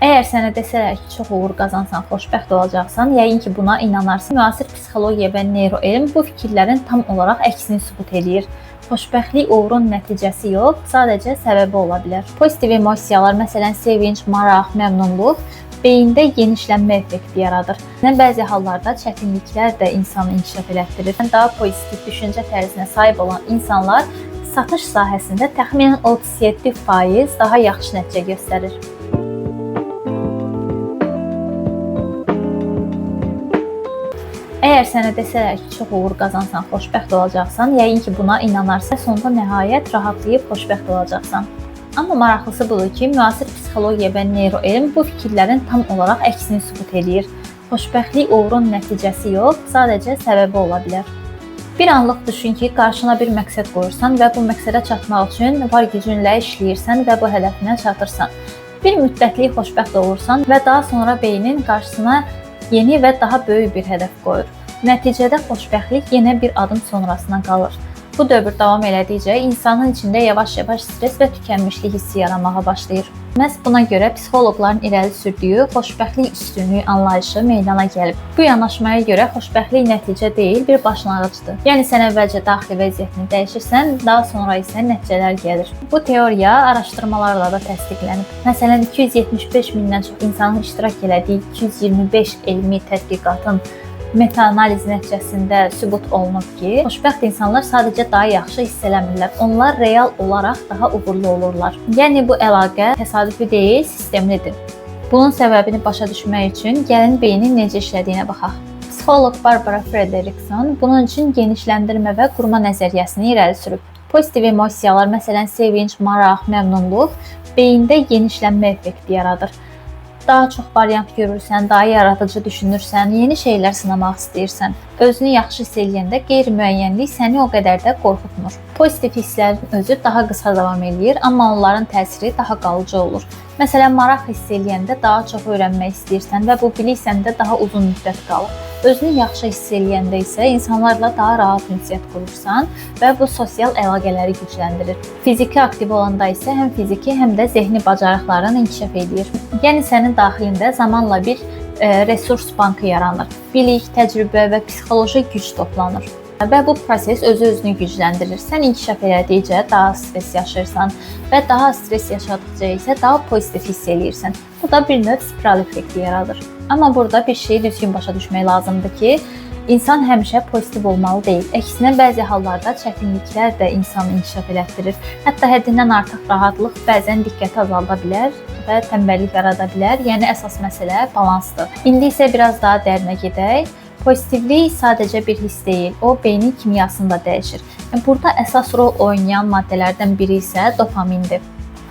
Əgər sənə desələr ki, çox uğur qazansan, xoşbəxt olacaqsan, yəqin ki, buna inanarsan. Müasir psixologiya və neuroelm bu fikirlərin tam olaraq əksini sübut edir. Xoşbəxtlik uğurun nəticəsi yox, sadəcə səbəbi ola bilər. Pozitiv emosiyalar, məsələn, sevinc, maraq, məmnunluq beyində genişlənmə effekti yaradır. Bəzi hallarda çətinliklər də insanı inkişaf elətdirir. Daha pozitiv düşüncə tərzinə sahib olan insanlar satış sahəsində təxminən 37% daha yaxşı nəticə göstərir. Əgər sənə desələr ki, çox uğur qazansan, xoşbəxt olacaqsan, yəqin ki, buna inanarsan. Sonunda nəhayət rahatlayıb xoşbəxt olacaqsan. Amma maraqlısı budur ki, müasir psixologiya və neuroelm bu fikirlərin tam olaraq əksini sübut edir. Xoşbəxtlik uğurun nəticəsi yox, sadəcə səbəbi ola bilər. Bir anlıq düşün ki, qarşına bir məqsəd qoyursan və bu məqsədə çatmaq üçün var gücünlə işləyirsən və bu hədəfinə çatırsan. Bir müddətlik xoşbəxt olursan və daha sonra beynin qarşısına yeni və daha böyük bir hədəf qoyur. Nəticədə xoşbəxtlik yenə bir adım sonrasına qalır. Bu dövr davam elədikcə insanın içində yavaş-yavaş stres və tükənmişlik hissi yaranmağa başlayır. Məhz buna görə psixoloqların irəli sürdüyü xoşbəxtlik üstünlüyü anlayışı meydana gəlib. Bu yanaşmaya görə xoşbəxtlik nəticə deyil, bir başlanğıcdır. Yəni sən əvvəlcə daxili vəziyyətini dəyişirsən, daha sonra isə nəticələr gəlir. Bu teoriya araşdırmalarla da təsdiqlənib. Məsələn, 275 mindən çox insanın iştirak elədiyi 225 elmi tədqiqatın meta-analiz nəticəsində sübut olunub ki, xoşbəxt insanlar sadəcə daha yaxşı hiss eləmirlər. Onlar real olaraq daha uğurlu olurlar. Yəni bu əlaqə təsadüfi deyil, sistemlidir. Bunun səbəbini başa düşmək üçün gəlin beynin necə işlədiyinə baxaq. Psixoloq Barbara Fredrickson bunun üçün genişləndirmə və qurma nəzəriyyəsini irəli sürüb. Pozitiv emosiyalar, məsələn, sevinc, maraq, məmnunluq beyində genişlənmə effekti yaradır. Daha çox variant görürsən, daha yaradıcı düşünürsən, yeni şeylər sınamaq istəyirsən. Özünü yaxşı hiss eləyəndə qeyri-müəyyənlik səni o qədər də qorxutmur. Pozitiv hisslərin özü daha qısa davam eləyir, amma onların təsiri daha qalıcı olur. Məsələn, maraq hiss eləyəndə daha çox öyrənmək istəyirsən və bu bilik səndə daha uzun müddət qalır. Özünü yaxşı hiss eləyəndə isə insanlarla daha rahat ünsiyyət qurursan və bu sosial əlaqələri gücləndirir. Fiziki aktiv olanda isə həm fiziki, həm də zehni bacarıqların inkişaf edir. Yəni sənin daxilində zamanla bir resurs bankı yaranır. Bilik, təcrübə və psixoloji güc toplanır. Və bu proses özünü gücləndirir. Sən inkişaf elədikcə daha stres yaşayırsan və daha stres yaşadıkca isə daha pozitiv hiss eləyirsən. Bu da bir növ spiral effekti yaradır. Amma burada bir şeyi düzgün başa düşmək lazımdır ki, insan həmişə pozitiv olmalı deyil. Əksinə bəzi hallarda çətinliklər də insanı inkişaf elətdirir. Hətta həddindən artıq rahatlıq bəzən diqqəti azalda bilər və tənbəllik yarada bilər. Yəni əsas məsələ balansdır. İndi isə biraz daha dərinə gedək. Pozitivlik sadəcə bir hiss deyil, o beynin kimyasını da dəyişir. Burada əsas rol oynayan maddələrdən biri isə dopamindir.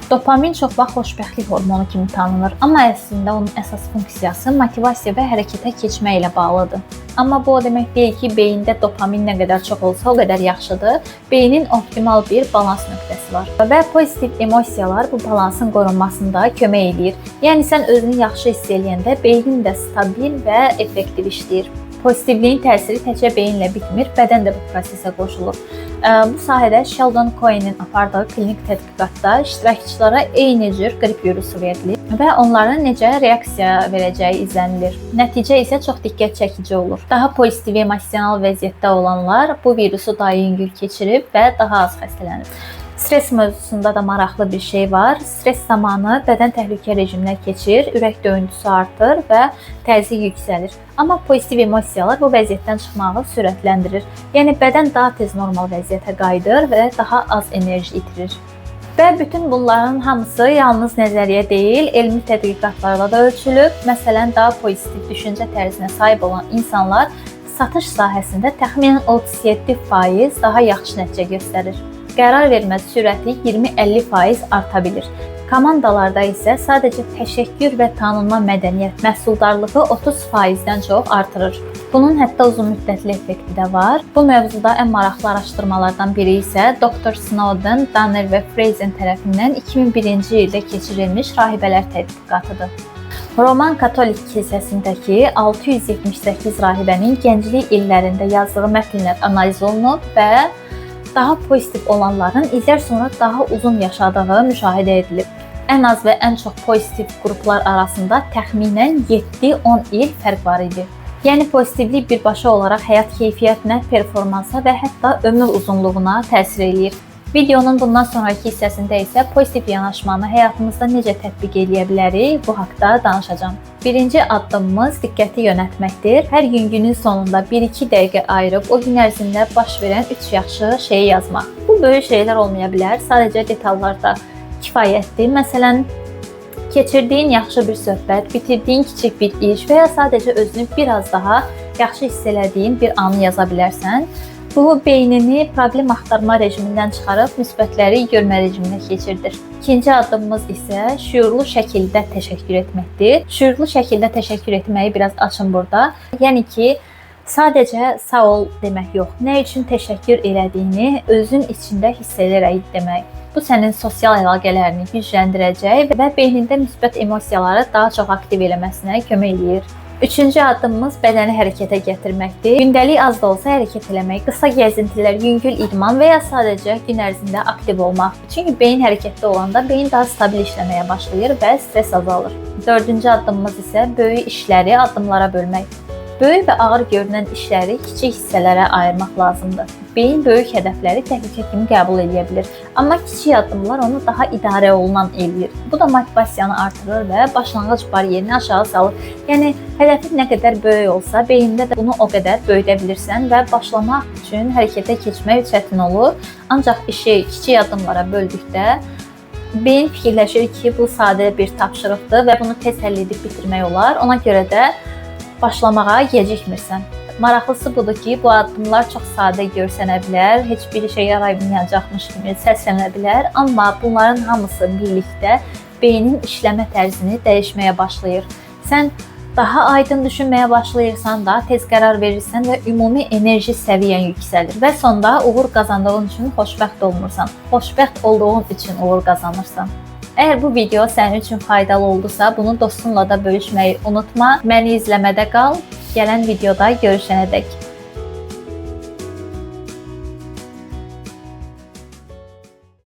Dopamin çox vaxt xoşbəxtlik hormonu kimi tanınır, amma əslində onun əsas funksiyası motivasiya və hərəkətə keçmə ilə bağlıdır. Amma bu o demək deyil ki, beyində dopamin nə qədər çox olsa, o qədər yaxşıdır. Beynin optimal bir balans nöqtəsi var və pozitiv emosiyalar bu balansın qorunmasında kömək edir. Yəni sən özünü yaxşı hiss eləyəndə beynin də stabil və effektiv işləyir. Pozitivliyin təsiri təkcə beyinlə bitmir, bədən də bu prosesə qoşulur. Bu sahədə Sheldon Cohen'in apardığı klinik tədqiqatda iştirakçılara eyni cür qrip virusu verilir və onların necə reaksiya verəcəyi izlənilir. Nəticə isə çox diqqət çəkici olur. Daha pozitiv emosional vəziyyətdə olanlar bu virusu daha yüngül keçirib və daha az xəstələnir. Stres mövzusunda da maraqlı bir şey var. Stres zamanı bədən təhlükə rejiminə keçir, ürək döyüntüsü artır və təzyiq yüksəlir. Amma pozitiv emosiyalar bu vəziyyətdən çıxmağı sürətləndirir. Yəni bədən daha tez normal vəziyyətə qayıdır və daha az enerji itirir. Və bütün bunların hamısı yalnız nəzəriyyə deyil, elmi tədqiqatlarla da ölçülüb. Məsələn, daha pozitiv düşüncə tərzinə sahib olan insanlar satış sahəsində təxminən 37% daha yaxşı nəticə göstərir. Qərar vermə sürəti 20-50% arta bilir. Komandalarda isə sadəcə təşəkkür və tanınma mədəniyyət məhsuldarlığı 30%-dən çox artırır. Bunun hətta uzun müddətli effekti də var. Bu mövzuda ən maraqlı araşdırmalardan biri isə Dr. Snowden, Danner və Fraser tərəfindən 2001-ci ildə keçirilmiş rahibələr tədqiqatıdır. Roman Katolik kilsəsindəki 678 rahibənin gənclik illərində yazdığı mətnlər analiz olunub və daha pozitiv olanların illər sonra daha uzun yaşadığı müşahidə edilib. ən az və ən çox pozitiv qruplar arasında təxminən 7-10 il fərq var idi. Yəni pozitivlik birbaşa olaraq həyat keyfiyyətinə, performansa və hətta ömür uzunluğuna təsir eləyir. Videonun bundan sonraki hissəsində isə pozitiv yanaşmanı həyatımızda necə tətbiq edə bilərik, bu haqqda danışacağam. Birinci addımımız diqqəti yönəltməkdir. Hər gün günün sonunda 1-2 dəqiqə ayırıb o gün ərzində baş verən 3 yaxşı şeyi yazmaq. Bu böyük şeylər olmaya bilər, sadəcə detallarda kifayətdir. Məsələn, keçirdiyin yaxşı bir söhbət, bitirdiyin kiçik bir iş və ya sadəcə özünü biraz daha yaxşı hiss elədiyin bir anı yaza bilərsən. Bu, beynini problem axtarma rejimindən çıxarıb müsbətləri görmə rejiminə keçirdir. İkinci addımımız isə şüurlu şəkildə təşəkkür etməkdir. Şüurlu şəkildə təşəkkür etməyi biraz açın burada. Yəni ki, sadəcə sağ ol demək yox, nə üçün təşəkkür elədiyini özün içində hiss edərək demək. Bu sənin sosial əlaqələrini gücləndirəcək və beynində müsbət emosiyaları daha çox aktiv eləməsinə kömək eləyir. Üçüncü addımımız bədəni hərəkətə gətirməkdir. Gündəlik az da olsa hərəkət eləmək, qısa gəzintilər, yüngül idman və ya sadəcə gün ərzində aktiv olmaq. Çünki beyin hərəkətdə olanda beyin daha stabil işləməyə başlayır və stress azalır. Dördüncü addımımız isə böyük işləri addımlara bölmək. Böyük və ağır görünən işləri kiçik hissələrə ayırmaq lazımdır. Beyin böyük hədəfləri təhlükə kimi qəbul edə bilər, amma kiçik addımlar onu daha idarə olunan eləyir. Bu da motivasiyanı artırır və başlanğıc bariyerini aşağı salır. Yəni hədəfin nə qədər böyük olsa, beyində də bunu o qədər böyüdə bilirsən və başlamaq üçün hərəkətə keçmək çətin olur. Ancaq işi kiçik addımlara böldükdə beyin fikirləşir ki, bu sadə bir tapşırıqdır və bunu tez həll edib bitirmək olar. Ona görə də başlamağa gecikmirsən. Maraqlısı budur ki, bu addımlar çox sadə görsənə bilər, heç bir işə yaramayacaqmış kimi səslənə bilər, amma bunların hamısı birlikdə beynin işləmə tərzini dəyişməyə başlayır. Sən daha aydın düşünməyə başlayırsan, daha tez qərar verirsən və ümumi enerji səviyyən yüksəlir və sonda uğur qazandığın üçün xoşbəxt olmursan. Xoşbəxt olduğun üçün uğur qazanırsan. Əgər bu video sənin üçün faydalı oldusa, bunu dostunla da bölüşməyi unutma. Məni izləmədə qal. Gələn videoda görüşənədək.